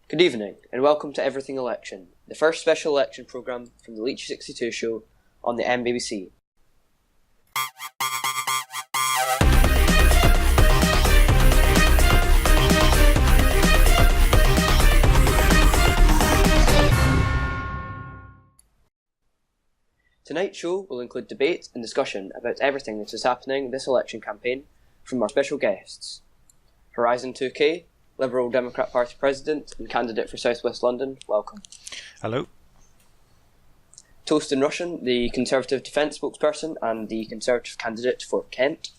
Good evening, and welcome to Everything Election, the first special election programme from the Leitchy62 show on the MBBC. Tonight's show will include debate and discussion about everything that is happening this election campaign from our special guests. Horizon 2K, Liberal Democrat Party President and candidate for South West London, welcome. Hello. Toast in Russian, the Conservative Defence spokesperson and the Conservative candidate for Kent.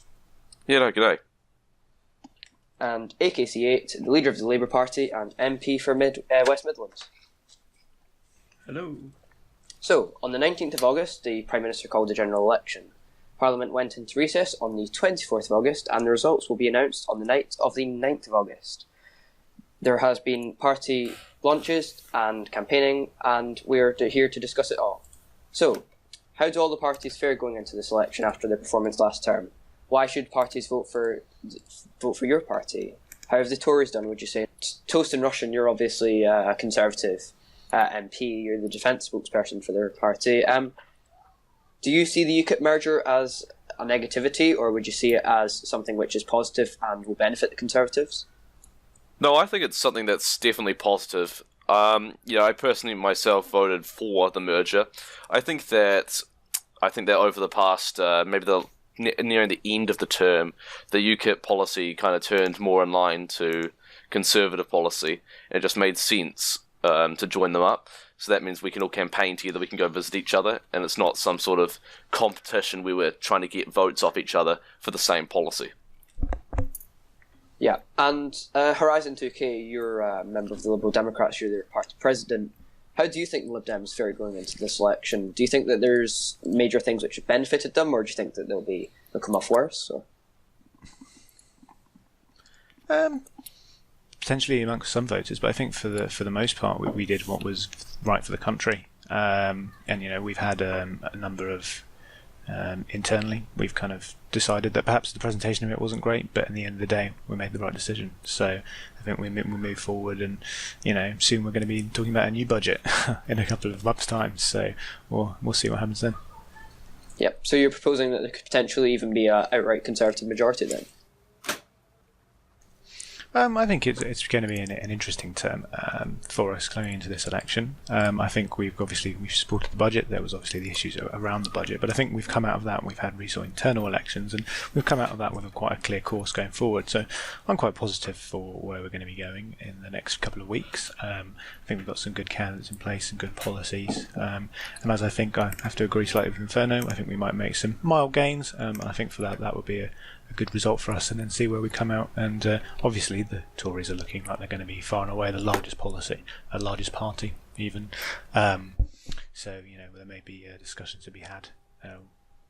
G'day. And AKC8, the leader of the Labour Party and MP for West Midlands. Hello. So, on the 19th of August, the Prime Minister called a general election. Parliament went into recess on the 24th of August, and the results will be announced on the night of the 9th of August. There has been party launches and campaigning, and we're here to discuss it all. So, how do all the parties fare going into this election after their performance last term? Why should parties vote for your party? How have the Tories done, would you say? Toast in Russian, you're obviously a Conservative MP, you're the defence spokesperson for their party. Do you see the UKIP merger as a negativity, or would you see it as something which is positive and will benefit the Conservatives? No, I think it's something that's definitely positive. I personally myself voted for the merger. I think that over the past, nearing the end of the term, the UKIP policy kind of turned more in line to Conservative policy. It just made sense to join them up. So that means we can all campaign together, we can go visit each other, and it's not some sort of competition where we're trying to get votes off each other for the same policy. Yeah, and Horizon 2K, you're a member of the Liberal Democrats, you're their party president. How do you think the Lib Dems fare going into this election? Do you think that there's major things which have benefited them, or do you think that they'll come off worse? Or? Potentially amongst some voters, but I think for the most part we did what was right for the country. And we've had a number of internally we've kind of decided that perhaps the presentation of it wasn't great, but in the end of the day we made the right decision. So I think we move forward, and soon we're going to be talking about a new budget in a couple of months' time. So we'll see what happens then. Yep. So you're proposing that there could potentially even be an outright Conservative majority then? I think it's going to be an interesting term for us going into this election. I think we've supported the budget. There was obviously the issues around the budget, but I think we've come out of that. We've had recent internal elections, and we've come out of that with quite a clear course going forward. So I'm quite positive for where we're going to be going in the next couple of weeks. I think we've got some good candidates in place and good policies. And as I think I have to agree slightly with Inferno, I think we might make some mild gains. And I think for that would be a good result for us, and then see where we come out. And obviously the Tories are looking like they're going to be far and away the largest party even. So there may be discussions to be had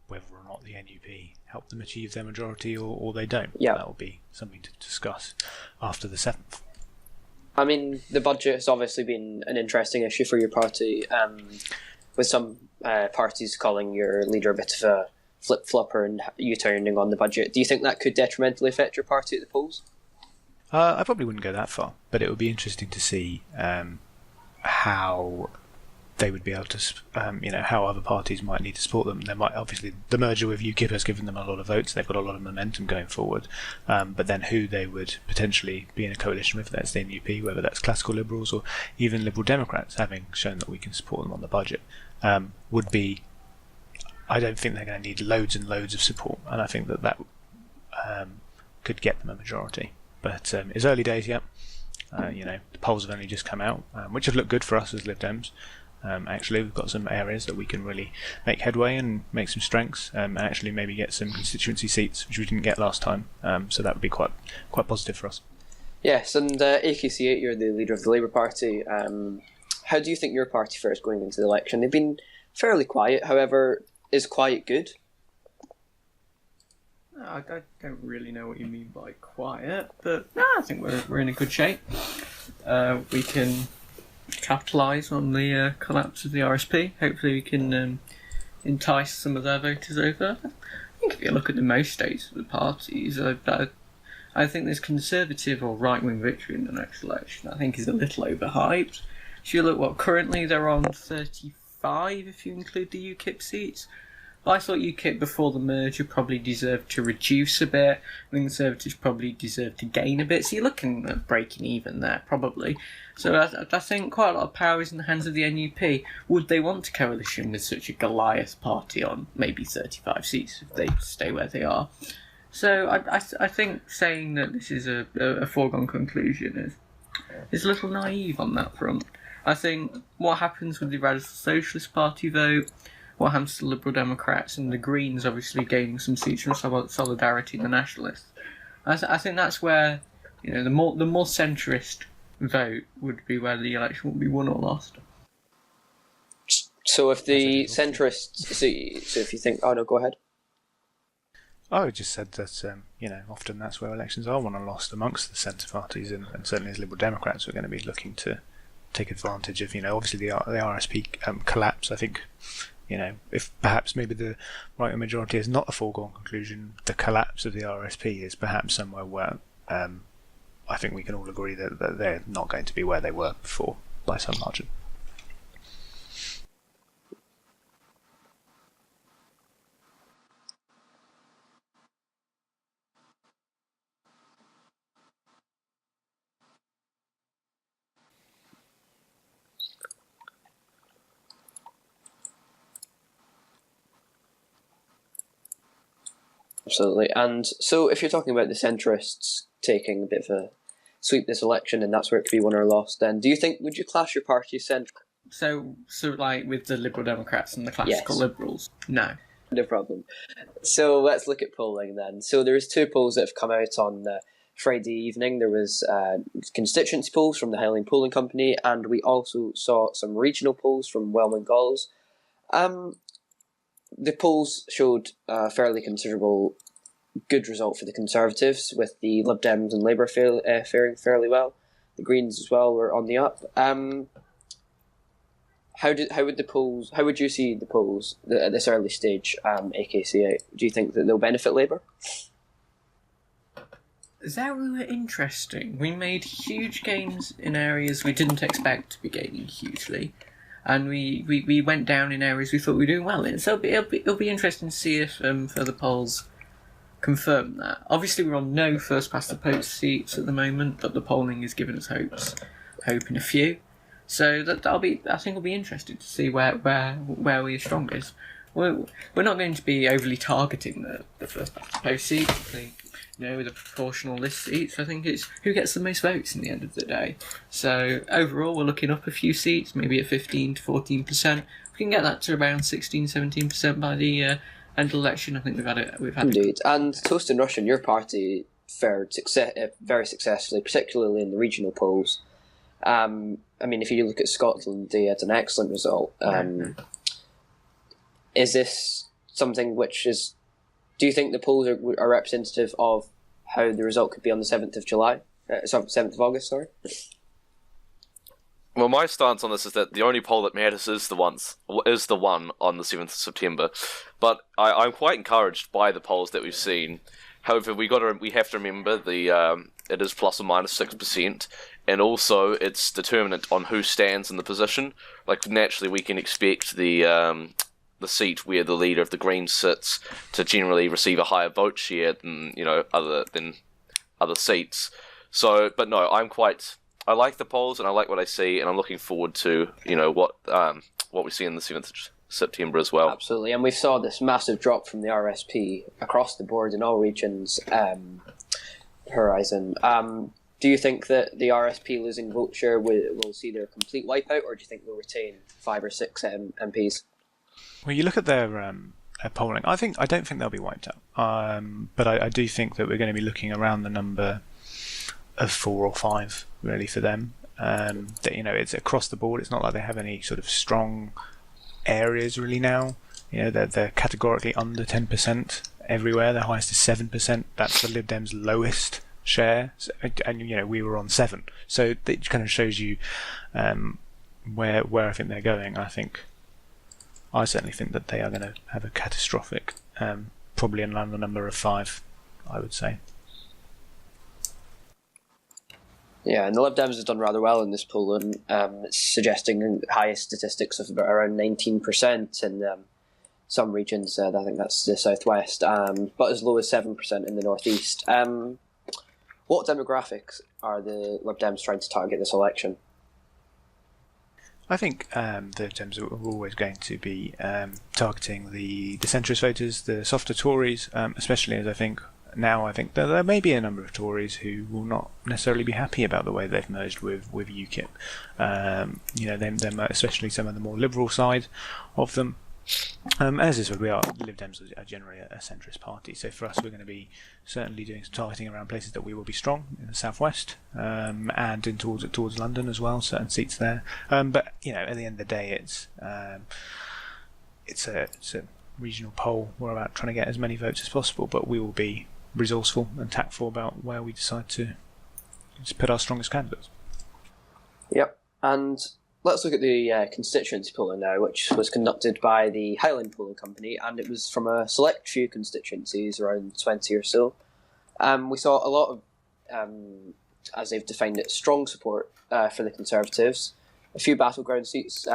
whether or not the NUP help them achieve their majority or they don't. Yeah. That will be something to discuss after the 7th. I mean, the budget has obviously been an interesting issue for your party, with some parties calling your leader a bit of a flip-flopper and U-turning on the budget. Do you think that could detrimentally affect your party at the polls? I probably wouldn't go that far, but it would be interesting to see how they would be able to, how other parties might need to support them. They might, obviously, the merger with UKIP has given them a lot of votes. They've got a lot of momentum going forward. But then who they would potentially be in a coalition with, that's the NUP, whether that's classical Liberals or even Liberal Democrats, having shown that we can support them on the budget, would be. I don't think they're going to need loads and loads of support, and I think that could get them a majority. But it's early days yet. The polls have only just come out, which have looked good for us as Lib Dems. Actually, we've got some areas that we can really make headway and make some strengths, and actually maybe get some constituency seats, which we didn't get last time. So that would be quite positive for us. Yes, and AKC8, you're the leader of the Labour Party. How do you think your party fares going into the election? They've been fairly quiet, however, is quiet good? I don't really know what you mean by quiet, but no, I think we're in a good shape. We can capitalise on the collapse of the RSP. Hopefully we can entice some of their voters over. I think if you look at the most states of the parties, I I think this Conservative or right-wing victory in the next election, I think, is a little overhyped. If you look currently they're on 35 if you include the UKIP seats. I thought UKIP before the merger probably deserved to reduce a bit. The Conservatives probably deserved to gain a bit. So you're looking at breaking even there, probably. So I think quite a lot of power is in the hands of the NUP. Would they want to coalition with such a Goliath party on maybe 35 seats if they stay where they are? So I think saying that this is a foregone conclusion is a little naive on that front. I think what happens with the Radical Socialist Party vote, what happens to the Liberal Democrats and the Greens obviously gaining some seats from Solidarity and the Nationalists. I think that's where the more centrist vote would be where the election would be won or lost. So if the centrists, so if you think, oh no, go ahead. I just said that often that's where elections are won or lost amongst the centre parties, and certainly as Liberal Democrats are going to be looking to take advantage of obviously the RSP collapse. I think if perhaps maybe the right majority is not a foregone conclusion, the collapse of the RSP is perhaps somewhere where I think we can all agree that they're not going to be where they were before by some margin. Absolutely. And so if you're talking about the centrists taking a bit of a sweep this election and that's where it could be won or lost, then would you class your party as central? So like with the Liberal Democrats and the classical Liberals? No. No problem. So let's look at polling then. So there's 2 polls that have come out on Friday evening. There was constituency polls from the Highland Polling Company, and we also saw some regional polls from Wellman Galls. The polls showed a fairly considerable good result for the Conservatives, with the Lib Dems and Labour faring fairly well. The Greens as well were on the up. How would you see the polls at this early stage, AKCA? Do you think that they'll benefit Labour? That we were interesting. We made huge gains in areas we didn't expect to be gaining hugely. And we went down in areas we thought we were doing well in. So it'll be interesting to see if further polls confirm that. Obviously, we're on no first-past-the-post seats at the moment, but the polling has given us hope in a few. So I think it'll be interesting to see where we're strongest. We're not going to be overly targeting the first-past-the-post seats. I think, with a proportional list seats, I think it's who gets the most votes in the end of the day. So overall, we're looking up a few seats, maybe at 15 to 14%. We can get that to around 16-17% by the end of the election. I think we've had it. Indeed. And Toast and Russian, your party fared very successfully, particularly in the regional polls. If you look at Scotland, they had an excellent result. Is this something which is... Do you think the polls are representative of how the result could be on the 7th of July? 7th of August, sorry? Well, my stance on this is that the only poll that matters is the one on the 7th of September. But I'm quite encouraged by the polls that we've seen. However, we have to remember it is plus or minus 6%, and also it's determinant on who stands in the position. Like, naturally, we can expect the seat where the leader of the Greens sits to generally receive a higher vote share than other seats. So, but no, I like the polls and I like what I see, and I'm looking forward to what we see in the 7th of September as well. Absolutely, and we saw this massive drop from the RSP across the board in all regions. Horizon. Do you think that the RSP losing vote share will see their complete wipeout, or do you think they'll retain 5 or 6 MPs? Well, you look at their polling. I don't think they'll be wiped out. But I do think that we're going to be looking around the number of 4 or 5 really for them. It's across the board. It's not like they have any sort of strong areas really now. They're categorically under 10% everywhere. Their highest is 7%. That's the Lib Dems' lowest share, and we were on 7. So it kind of shows you where I think they're going. I certainly think that they are going to have a catastrophic, probably around the number of 5, I would say. Yeah, and the Lib Dems have done rather well in this poll, and it's suggesting highest statistics of about around 19% in some regions. I think that's the southwest, but as low as 7% in the northeast. What demographics are the Lib Dems trying to target this election? I think the Dems are always going to be targeting the centrist voters, the softer Tories, especially as I think that there may be a number of Tories who will not necessarily be happy about the way they've merged with UKIP. Them, especially some of the more liberal side of them. As is what we are, Lib Dems are generally a centrist party, so for us we're going to be certainly doing some targeting around places that we will be strong in the southwest, and in towards London as well, certain seats there. But at the end of the day, it's a regional poll. We're about trying to get as many votes as possible, but we will be resourceful and tactful about where we decide to put our strongest candidates. Yep, and let's look at the constituency polling now, which was conducted by the Highland Polling Company, and it was from a select few constituencies, around 20 or so. We saw a lot of, as they've defined it, strong support for the Conservatives, a few battleground seats.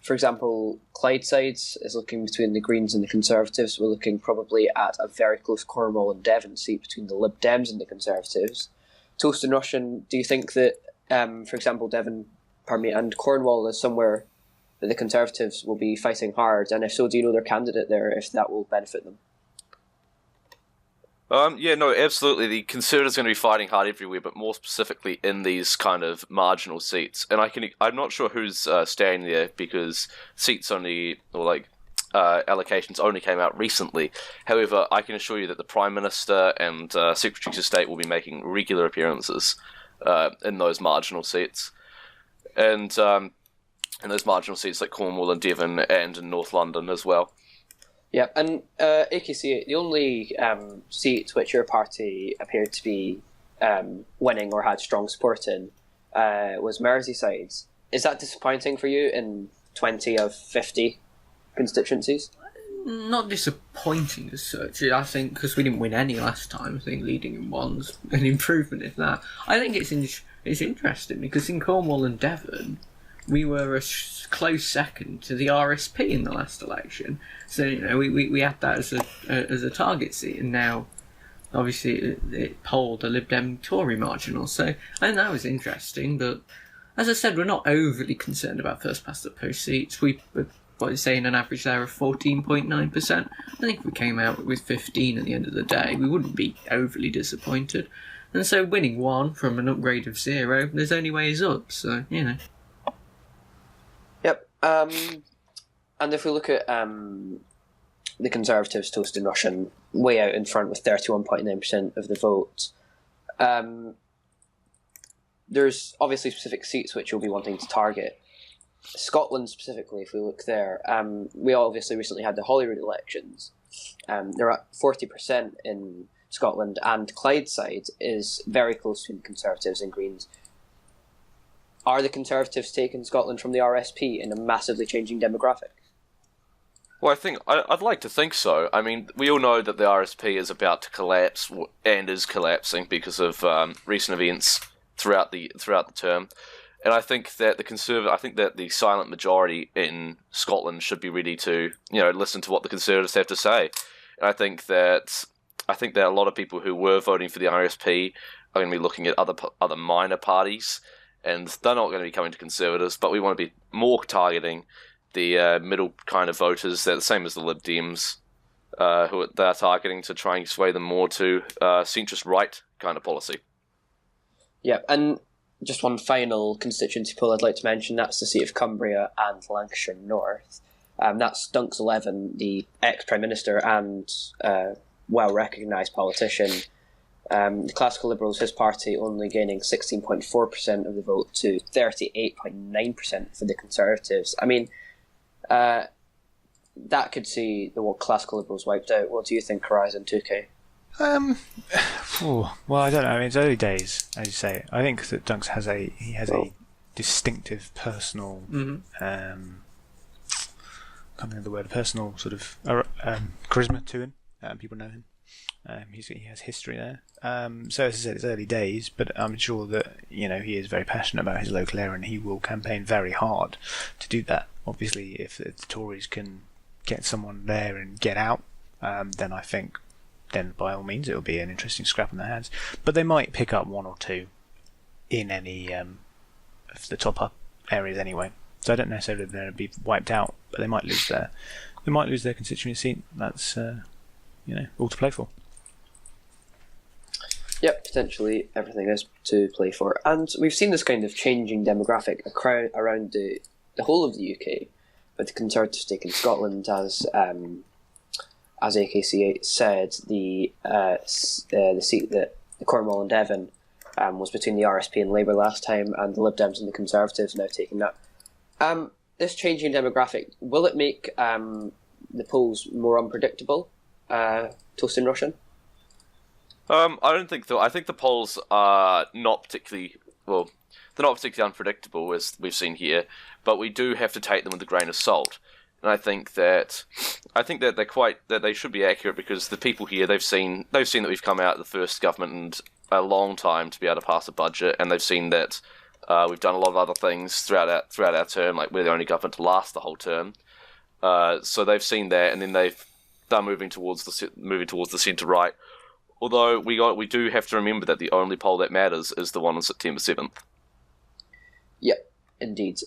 For example, Clydeside is looking between the Greens and the Conservatives. We're looking probably at a very close Cornwall and Devon seat between the Lib Dems and the Conservatives. Toast and Russian, do you think that, for example, Devon, and Cornwall is somewhere that the Conservatives will be fighting hard? And if so, do you know their candidate there, if that will benefit them? Absolutely. The Conservatives are going to be fighting hard everywhere, but more specifically in these kind of marginal seats. And I'm not sure who's staying there because allocations only came out recently. However, I can assure you that the Prime Minister and Secretaries of State will be making regular appearances in those marginal seats. And in those marginal seats like Cornwall and Devon and in North London as well. Yeah, and AKC, the only seat which your party appeared to be winning or had strong support in was Merseyside. Is that disappointing for you in 20 of 50 constituencies? Not disappointing as such. I think because we didn't win any last time, I think leading in one's an improvement in that. I think it's interesting because in Cornwall and Devon, we were a close second to the RSP in the last election. So we had that as a target seat, and now obviously it polled a Lib Dem Tory marginal. So I think that was interesting. But as I said, we're not overly concerned about first past the post seats. We what is saying an average there of 14.9%. I think if we came out with 15 at the end of the day, we wouldn't be overly disappointed. And so winning one from an upgrade of 0, there's only ways up. So Yep. And if we look at the Conservatives, Toast and Russian, way out in front with 31.9% of the vote. There's obviously specific seats which you'll be wanting to target. Scotland specifically, if we look there, we obviously recently had the Holyrood elections. They're at 40% in Scotland, and Clydeside is very close to the Conservatives and Greens. Are the Conservatives taking Scotland from the RSP in a massively changing demographic? Well, I think I'd like to think so. I mean, we all know that the RSP is about to collapse and is collapsing because of recent events throughout the term. And I think that the silent majority in Scotland should be ready to, listen to what the Conservatives have to say. And I think that a lot of people who were voting for the RSP are going to be looking at other minor parties, and they're not going to be coming to Conservatives. But we want to be more targeting the middle kind of voters. They're the same as the Lib Dems, who they're targeting to try and sway them more to centrist right kind of policy. Yeah, and just one final constituency poll I'd like to mention, that's the seat of Cumbria and Lancashire North. That's Dunk's 11, the ex-Prime Minister and well-recognised politician. The Classical Liberals, his party, only gaining 16.4% of the vote to 38.9% for the Conservatives. I mean, that could see the Classical Liberals wiped out. What do you think, Horizon 2K? Well, I don't know. I mean, it's early days, as you say. I think that Dunks has a distinctive personal, can't think of the word, personal sort of charisma to him. People know him. He has history there. So as I said, it's early days, but I'm sure that he is very passionate about his local area, and he will campaign very hard to do that. Obviously, if the Tories can get someone there and get out, then I think by all means it will be an interesting scrap in their hands. But they might pick up one or two in any of the top up areas anyway. So I don't necessarily they're going to be wiped out, but they might lose their constituency seat. That's all to play for. Yep, potentially everything is to play for. And we've seen this kind of changing demographic around the whole of the UK, with the Conservative stake in Scotland, as AKC8 said, the seat that the Cornwall and Devon was between the RSP and Labour last time, and the Lib Dems and the Conservatives now taking that. This changing demographic, will it make the polls more unpredictable? Toast in Russian? I don't think so. I think the polls are not particularly they're not particularly unpredictable, as we've seen here, but we do have to take them with a grain of salt. And I think that they should be accurate, because the people here, they've seen that we've come out of the first government in a long time to be able to pass a budget, and they've seen that we've done a lot of other things throughout our term, like we're the only government to last the whole term. So they've seen that, and then they're moving towards the centre right. Although we do have to remember that the only poll that matters is the one on September 7th. Yep, indeed.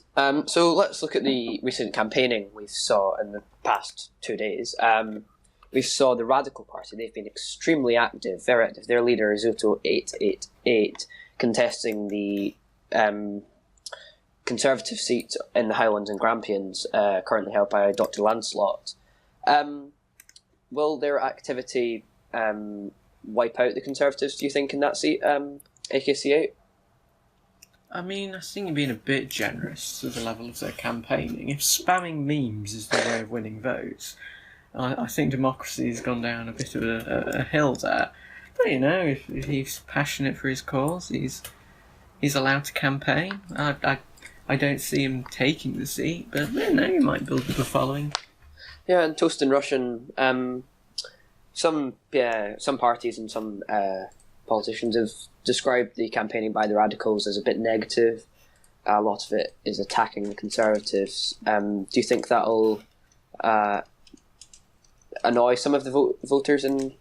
So let's look at the recent campaigning we saw in the past 2 days. We saw the Radical Party. They've been extremely active, very active. Their leader is Zuto888, contesting the Conservative seat in the Highlands and Grampians, currently held by Dr. Lancelot. Will their activity wipe out the Conservatives, do you think, in that seat, AKC8? I mean, I think you're being a bit generous to the level of their campaigning. If spamming memes is the way of winning votes, I think democracy has gone down a bit of a hill there. But if he's passionate for his cause, he's allowed to campaign. I don't see him taking the seat, but he might build up a following. Yeah, and Toast in Russian, some parties and some politicians have described the campaigning by the Radicals as a bit negative. A lot of it is attacking the Conservatives. Do you think that'll annoy some of the voters in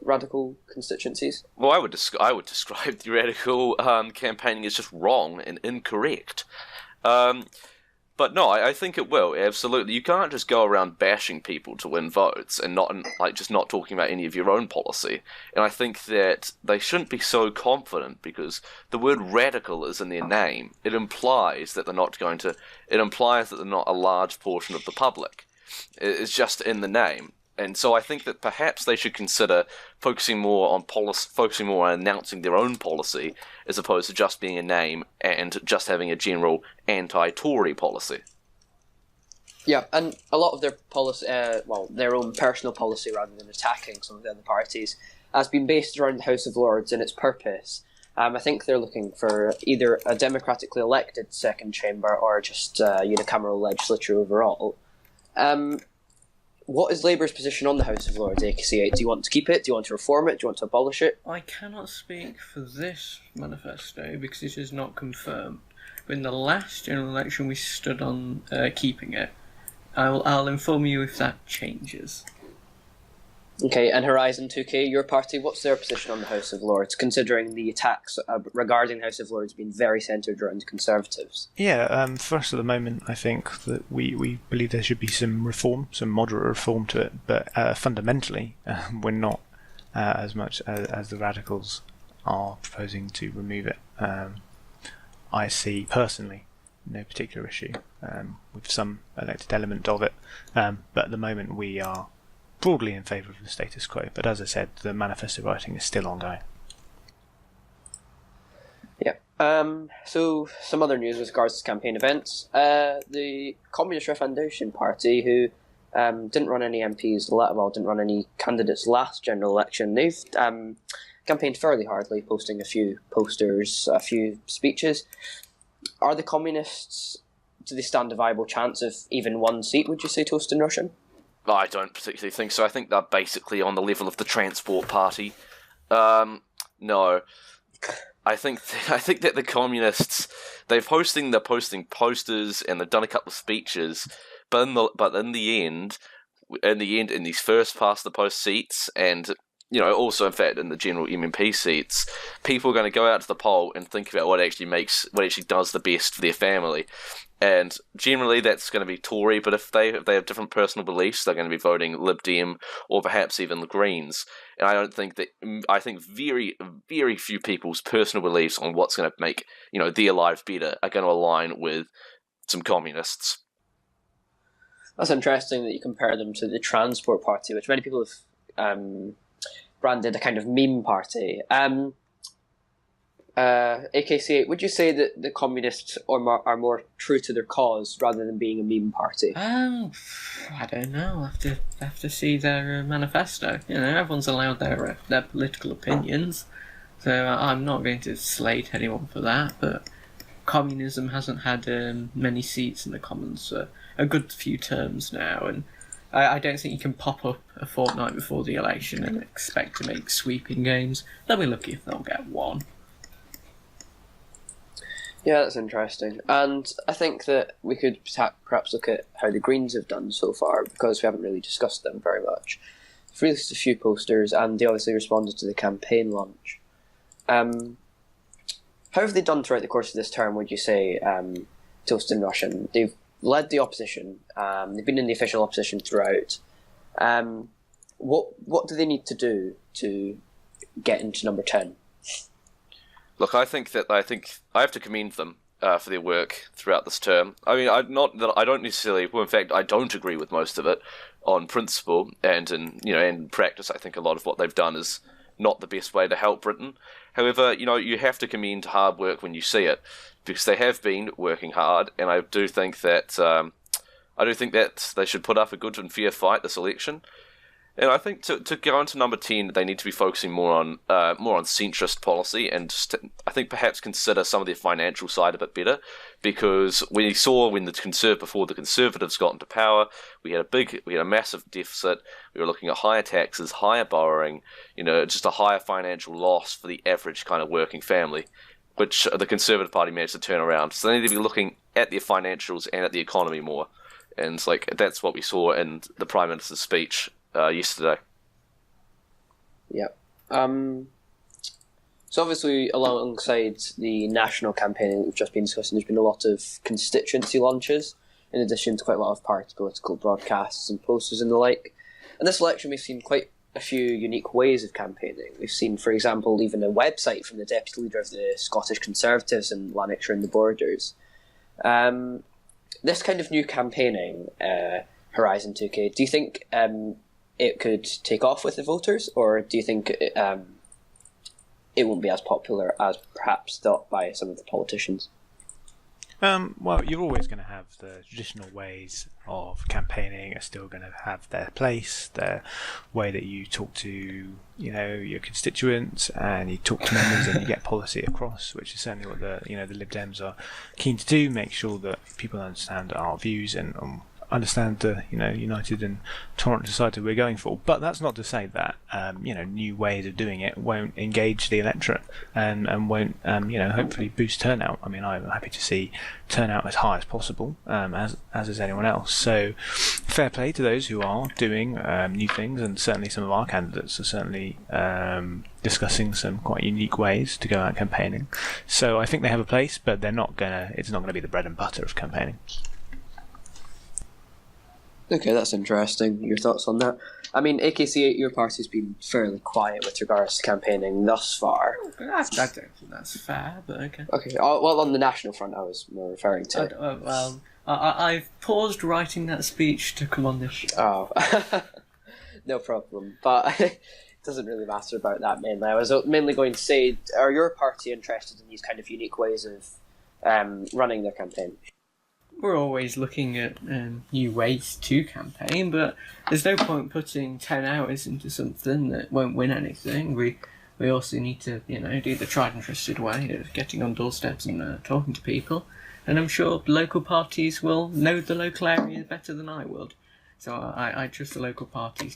Radical constituencies? Well, I would describe the Radical campaigning as just wrong and incorrect. But no, I think it will, absolutely. You can't just go around bashing people to win votes and not talking about any of your own policy. And I think that they shouldn't be so confident, because the word radical is in their name. It implies that they're not a large portion of the public. It's just in the name. And so I think that perhaps they should consider focusing more on announcing their own policy, as opposed to just being a name and just having a general anti-Tory policy. Yeah, and a lot of their policy, their own personal policy, rather than attacking some of the other parties, has been based around the House of Lords and its purpose. I think they're looking for either a democratically elected second chamber or just unicameral legislature overall. What is Labour's position on the House of Lords, AKC8? Do you want to keep it? Do you want to reform it? Do you want to abolish it? I cannot speak for this manifesto because it is not confirmed. But in the last general election we stood on keeping it. I'll inform you if that changes. Okay, and Horizon 2K, your party, what's their position on the House of Lords, considering the attacks regarding the House of Lords being very centred around Conservatives? Yeah, first at the moment, I think that we believe there should be some reform, some moderate reform to it, but fundamentally, we're not as much as the Radicals are proposing to remove it. I see, personally, no particular issue with some elected element of it, but at the moment we are broadly in favour of the status quo, but as I said, the manifesto writing is still ongoing. Yeah. So some other news with regards to campaign events. The Communist Refoundation Party, who didn't run any MPs, didn't run any candidates last general election, they've campaigned fairly hardly, posting a few posters, a few speeches. Are the Communists, do they stand a viable chance of even one seat, would you say, Toast in Russian? I don't particularly think so. I think they're basically on the level of the Transport Party. No. I think that the communists, they're posting posters and they've done a couple of speeches, but in the end, in these first past the post seats, and also in fact in the general MMP seats, people are going to go out to the poll and think about what actually does the best for their family. And generally that's going to be Tory, but if they have different personal beliefs, they're going to be voting Lib Dem or perhaps even the Greens. And I think very, very few people's personal beliefs on what's going to make their lives better are going to align with some communists. That's interesting that you compare them to the Transport Party, which many people have branded a kind of meme party. AK68, would you say that the communists are more true to their cause rather than being a meme party? I don't know. I have to see their manifesto. Everyone's allowed their political opinions, so I'm not going to slate anyone for that. But communism hasn't had many seats in the Commons for a good few terms now, and I don't think you can pop up a fortnight before the election and expect to make sweeping gains. They'll be lucky if they'll get one. Yeah, that's interesting. And I think that we could perhaps look at how the Greens have done so far, because we haven't really discussed them very much. They've released a few posters, and they obviously responded to the campaign launch. How have they done throughout the course of this term, would you say, Toast and Russian? They've led the opposition. They've been in the official opposition throughout. What do they need to do to get into number 10? Look, I think I have to commend them for their work throughout this term. I mean, I don't necessarily. Well, in fact, I don't agree with most of it on principle, and in practice, I think a lot of what they've done is not the best way to help Britain. However, you have to commend hard work when you see it, because they have been working hard, and I do think that they should put up a good and fair fight this election. And I think to go into number 10, they need to be focusing more on centrist policy, and I think perhaps consider some of their financial side a bit better, because we saw before the Conservatives got into power, we had a massive deficit. We were looking at higher taxes, higher borrowing, just a higher financial loss for the average kind of working family, which the Conservative Party managed to turn around. So they need to be looking at their financials and at the economy more, and that's what we saw in the Prime Minister's speech yesterday. Yeah. So obviously, alongside the national campaigning that we've just been discussing, there's been a lot of constituency launches, in addition to quite a lot of party political broadcasts and posters and the like. And this election, we've seen quite a few unique ways of campaigning. We've seen, for example, even a website from the deputy leader of the Scottish Conservatives in Lanarkshire and the Borders. This kind of new campaigning, Horizon 2K, do you think it could take off with the voters, or do you think it won't be as popular as perhaps thought by some of the politicians? Well, you're always going to have the traditional ways of campaigning are still going to have their place, their way that you talk to, your constituents, and you talk to members and you get policy across, which is certainly what the Lib Dems are keen to do, make sure that people understand our views and understand the united and tolerant society we're going for. But that's not to say that new ways of doing it won't engage the electorate and won't hopefully boost turnout. I mean, I'm happy to see turnout as high as possible, as is anyone else. So fair play to those who are doing new things, and certainly some of our candidates are certainly discussing some quite unique ways to go out campaigning. So I think they have a place, but it's not gonna be the bread and butter of campaigning. Okay, that's interesting. Your thoughts on that? I mean, AKC8, your party's been fairly quiet with regards to campaigning thus far. I don't think that's fair, but okay. Okay, well, on the national front, I was more referring to. I've paused writing that speech to come on this show. Oh, no problem. But it doesn't really matter about that mainly. I was mainly going to say, are your party interested in these kind of unique ways of running their campaign? We're always looking at new ways to campaign, but there's no point putting 10 hours into something that won't win anything. We also need to, do the tried and trusted way of getting on doorsteps and talking to people. And I'm sure local parties will know the local area better than I would. So I trust the local parties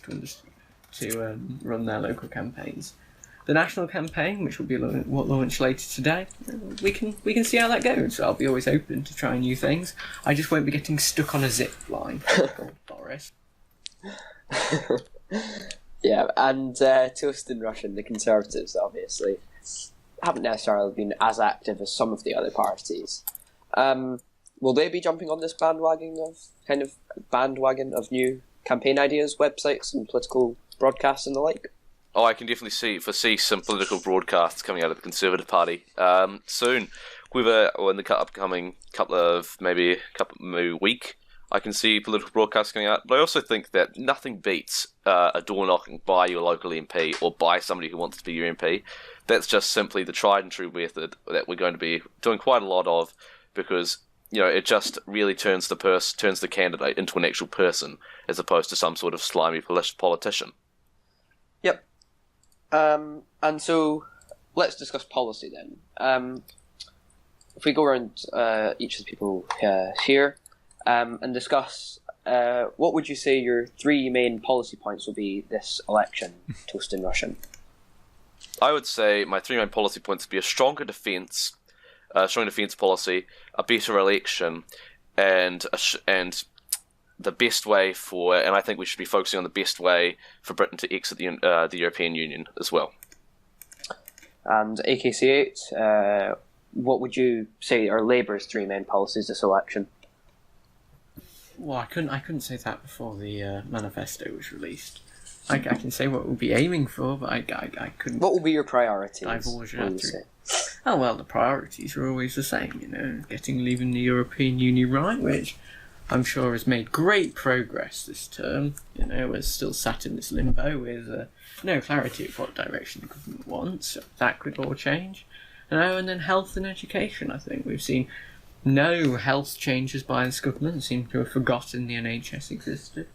to run their local campaigns. The national campaign, which will be launched later today, we can see how that goes. I'll be always open to trying new things. I just won't be getting stuck on a zip line, Boris. Yeah, and Toast in Russian, the Conservatives obviously haven't necessarily been as active as some of the other parties. Will they be jumping on this bandwagon of new campaign ideas, websites, and political broadcasts and the like? Oh, I can definitely foresee some political broadcasts coming out of the Conservative Party soon. In the upcoming maybe week, I can see political broadcasts coming out. But I also think that nothing beats a door knocking by your local MP or by somebody who wants to be your MP. That's just simply the tried and true method that we're going to be doing quite a lot of, because it just really turns the candidate into an actual person as opposed to some sort of slimy politician. Yep. And so let's discuss policy then. If we go around each of the people here and discuss what would you say your 3 main policy points will be this election, Toast in Russian? I would say my 3 main policy points would be a stronger defence policy, a better election, and the best way and I think we should be focusing on the best way for Britain to exit the European Union as well. And AKC8, what would you say are Labour's 3 main policies this election? Well, I couldn't say that before the manifesto was released. I can say what we'll be aiming for, but I couldn't. What will be your priorities? Divulge that through. Oh well, the priorities are always the same. Leaving the European Union right, which I'm sure has made great progress this term. We're still sat in this limbo with no clarity of what direction the government wants. So that could all change. And then health and education. I think we've seen no health changes by this government. Seem to have forgotten the NHS existed.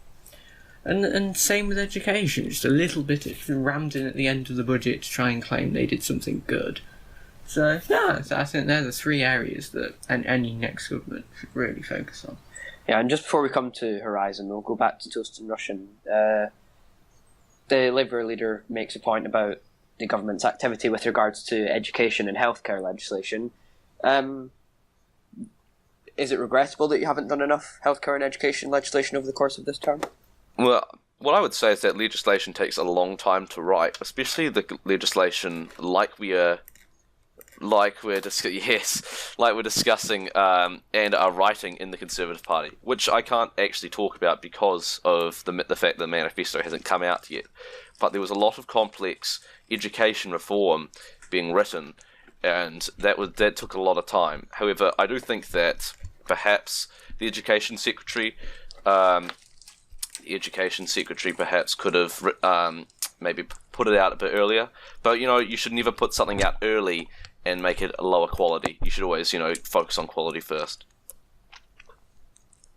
And same with education. Just a little bit rammed in at the end of the budget to try and claim they did something good. So I think they're the 3 areas that any next government should really focus on. Yeah, and just before we come to Horizon, we'll go back to Toast in Russian. The Labour leader makes a point about the government's activity with regards to education and healthcare legislation. Is it regrettable that you haven't done enough healthcare and education legislation over the course of this term? Well, what I would say is that legislation takes a long time to write, especially the legislation like we're discussing and are writing in the Conservative Party, which I can't actually talk about because of the fact that the manifesto hasn't come out yet. But there was a lot of complex education reform being written, and that took a lot of time. However, I do think that perhaps the Education Secretary perhaps could have maybe put it out a bit earlier. But you should never put something out early and make it a lower quality. You should always, focus on quality first.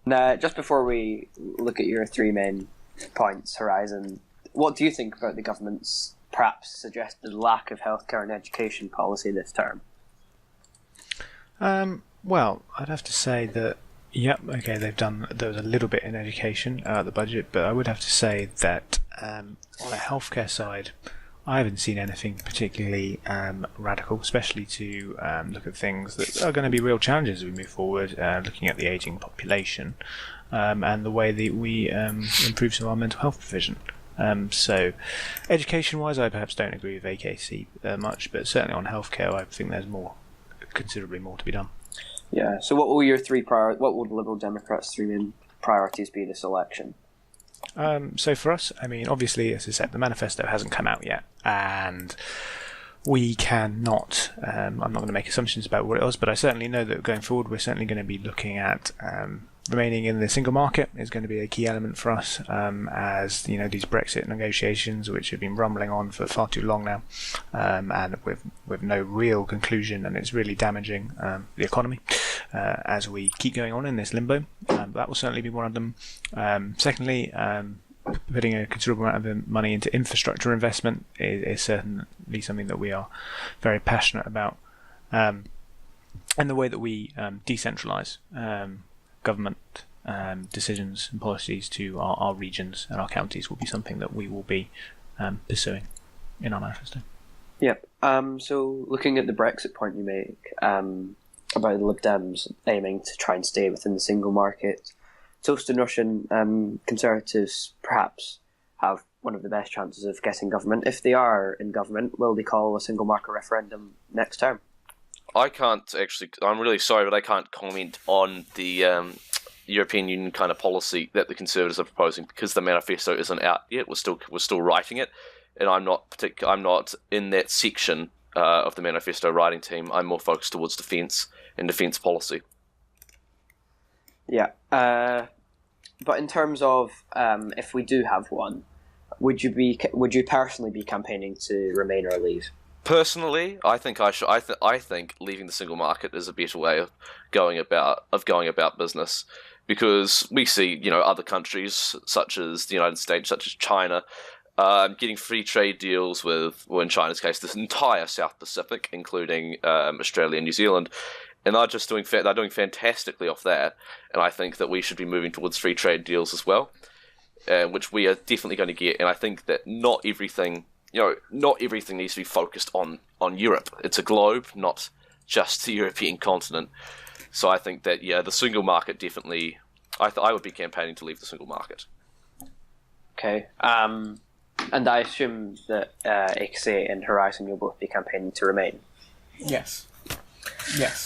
Now, just before we look at your 3 main points, Horizon, what do you think about the government's perhaps suggested lack of healthcare and education policy this term? Well, I'd have to say that, there was a little bit in education the budget, but I would have to say that on the healthcare side, I haven't seen anything particularly radical, especially to look at things that are going to be real challenges as we move forward, looking at the ageing population and the way that we improve some of our mental health provision. So, education-wise, I perhaps don't agree with AKC much, but certainly on healthcare, I think there's considerably more to be done. Yeah. So, what will your what will the Liberal Democrats' 3 main priorities be this election? So for us, obviously, as I said, the manifesto hasn't come out yet, and we cannot. I'm not going to make assumptions about what it was, but I certainly know that going forward, we're certainly going to be looking at remaining in the single market is going to be a key element for us, as these Brexit negotiations, which have been rumbling on for far too long now, and with no real conclusion, and it's really damaging the economy as we keep going on in this limbo. That will certainly be one of them. Secondly, putting a considerable amount of money into infrastructure investment is certainly something that we are very passionate about, and the way that we decentralise government decisions and policies to our regions and our counties will be something that we will be pursuing in our manifesto. Yep. So looking at the Brexit point you make about the Lib Dems aiming to try and stay within the single market, Toast and Russian Conservatives perhaps have one of the best chances of getting government. If they are in government, will they call a single market referendum next term? I can't actually. I'm really sorry, but I can't comment on the European Union kind of policy that the Conservatives are proposing because the manifesto isn't out yet. We're still writing it, and I'm not in that section of the manifesto writing team. I'm more focused towards defence and defence policy. Yeah, but in terms of if we do have one, would you personally be campaigning to remain or leave? Personally, I think I should. I think leaving the single market is a better way of going about business, because we see other countries such as the United States, such as China, getting free trade deals with, well, in China's case, this entire South Pacific, including Australia and New Zealand, and they're doing fantastically off that. And I think that we should be moving towards free trade deals as well, which we are definitely going to get. And I think that not everything needs to be focused on Europe. It's a globe, not just the European continent. So I think that, the single market definitely, I would be campaigning to leave the single market. Okay. And I assume that XA and Horizon will both be campaigning to remain. Yes.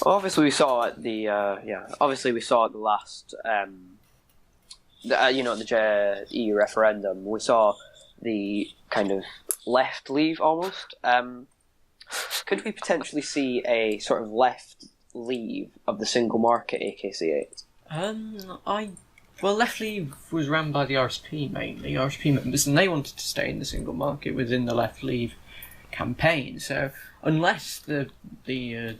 Obviously, we saw at the last the EU referendum. We saw the kind of left leave almost. Could we potentially see a sort of left leave of the single market AKC8? Left leave was run by the RSP mainly, RSP members, and they wanted to stay in the single market within the left leave campaign. So unless the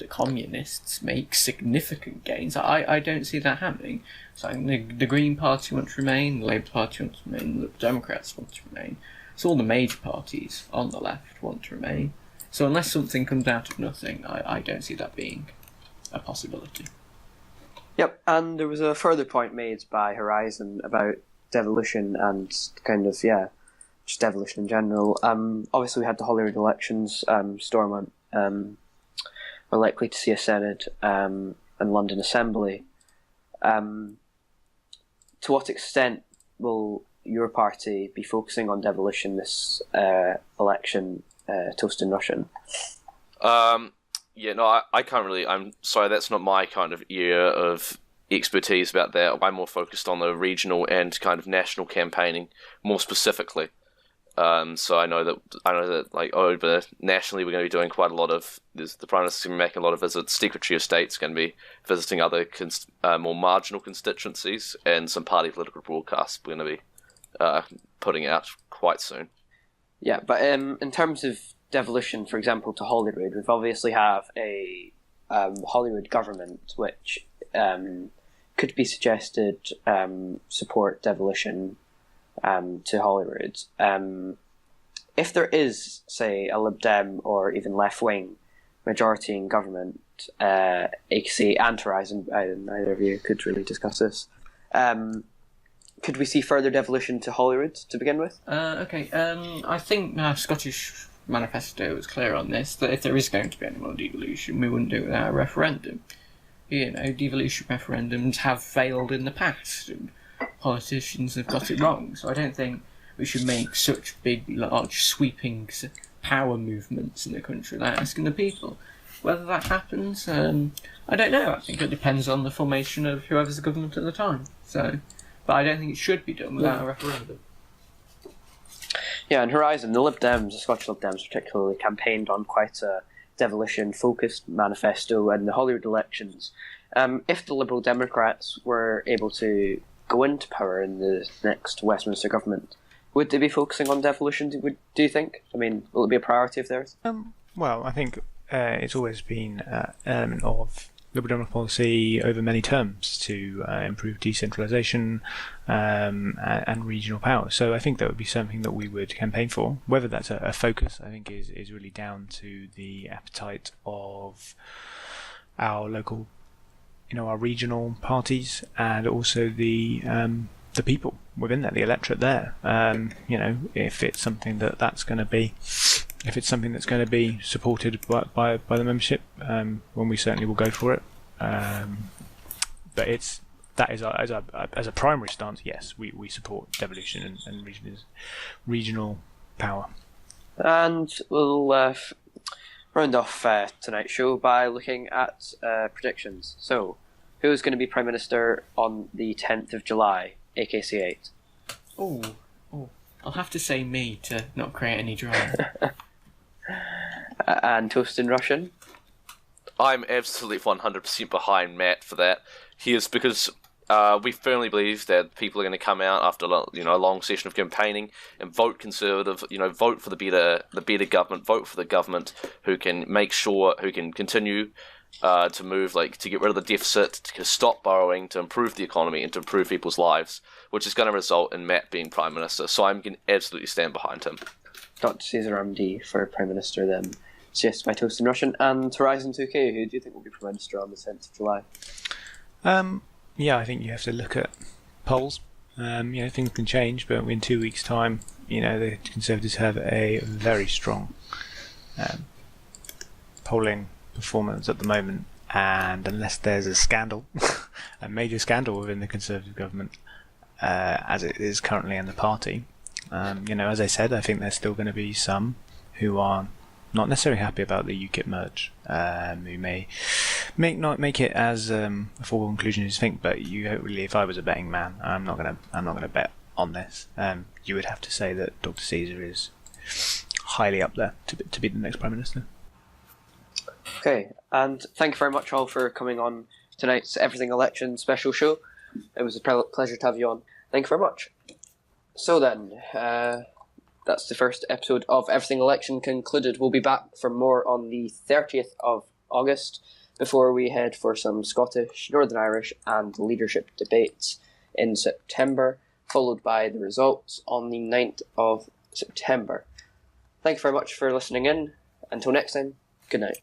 communists make significant gains, I don't see that happening. So I think the Green Party want to remain, the Labour Party want to remain, the Democrats want to remain. So all the major parties on the left want to remain. So unless something comes out of nothing, I don't see that being a possibility. Yep, and there was a further point made by Horizon about devolution and kind of, just devolution in general. Obviously we had the Holyrood elections, Stormont we're likely to see a Senate and London Assembly. To what extent will your party be focusing on devolution this election, Toast and Russian? I can't really. I'm sorry, that's not my kind of area of expertise about that. I'm more focused on the regional and kind of national campaigning, more specifically. So I know that like over nationally, we're going to be doing quite a lot of. The Prime Minister's going to be making a lot of visits. Secretary of State's going to be visiting other more marginal constituencies, and some party political broadcasts we're going to be putting out quite soon. Yeah, but in terms of devolution, for example, to Holyrood, we've obviously have a Holyrood government which could be suggested support devolution to Holyrood. If there is, say, a Lib Dem or even left-wing majority in government, AKC and Horizon, neither of you could really discuss this, could we see further devolution to Holyrood to begin with? I think our Scottish manifesto was clear on this, that if there is going to be any more devolution, we wouldn't do it without a referendum. Devolution referendums have failed in the past, and politicians have got it wrong, so I don't think we should make such big, large, sweeping power movements in the country without asking the people. Whether that happens, I don't know. I think it depends on the formation of whoever's the government at the time. But I don't think it should be done without a referendum. Yeah, and Horizon, the Lib Dems, the Scottish Lib Dems particularly, campaigned on quite a devolution-focused manifesto in the Holyrood elections. If the Liberal Democrats were able to go into power in the next Westminster government, would they be focusing on devolution, do you think? I mean, will it be a priority of theirs? Well, I think it's always been an element of Liberal Democrat policy over many terms to improve decentralisation and regional power. So I think that would be something that we would campaign for. Whether that's a focus, I think, is really down to the appetite of our local our regional parties and also the people within there, the electorate there. If it's something that's going to be supported by the membership, when we certainly will go for it. But as a primary stance, yes, we support devolution and regional power. And we'll round off tonight's show by looking at predictions. So, who's going to be Prime Minister on the 10th of July, AKC8? Oh, I'll have to say me to not create any drama. And Toast in Russian? I'm absolutely 100% behind Matt for that. Here's because we firmly believe that people are going to come out after a long session of campaigning and vote Conservative. Vote for the better government. Vote for the government who can continue to move, to get rid of the deficit, to stop borrowing, to improve the economy, and to improve people's lives, which is going to result in Matt being Prime Minister. So I'm going to absolutely stand behind him. Dr. Caesar MD for Prime Minister then. Suggested by Toast in Russian. And Horizon 2K, who do you think will be Prime Minister on the 10th of July? Yeah, I think you have to look at polls. Things can change, but in 2 weeks' time, the Conservatives have a very strong polling performance at the moment, and unless there's a scandal, a major scandal within the Conservative government, as it is currently in the party, as I said, I think there's still going to be some who are not necessarily happy about the UKIP merge, who may not make it as a full conclusion as you think. But if I was a betting man, I'm not gonna bet on this. You would have to say that Dr. Caesar is highly up there to be the next Prime Minister. Okay, and thank you very much all for coming on tonight's Everything Election special show. It was a pleasure to have you on. Thank you very much. So then, that's the first episode of Everything Election concluded. We'll be back for more on the 30th of August before we head for some Scottish, Northern Irish and leadership debates in September, followed by the results on the 9th of September. Thank you very much for listening in. Until next time, good night.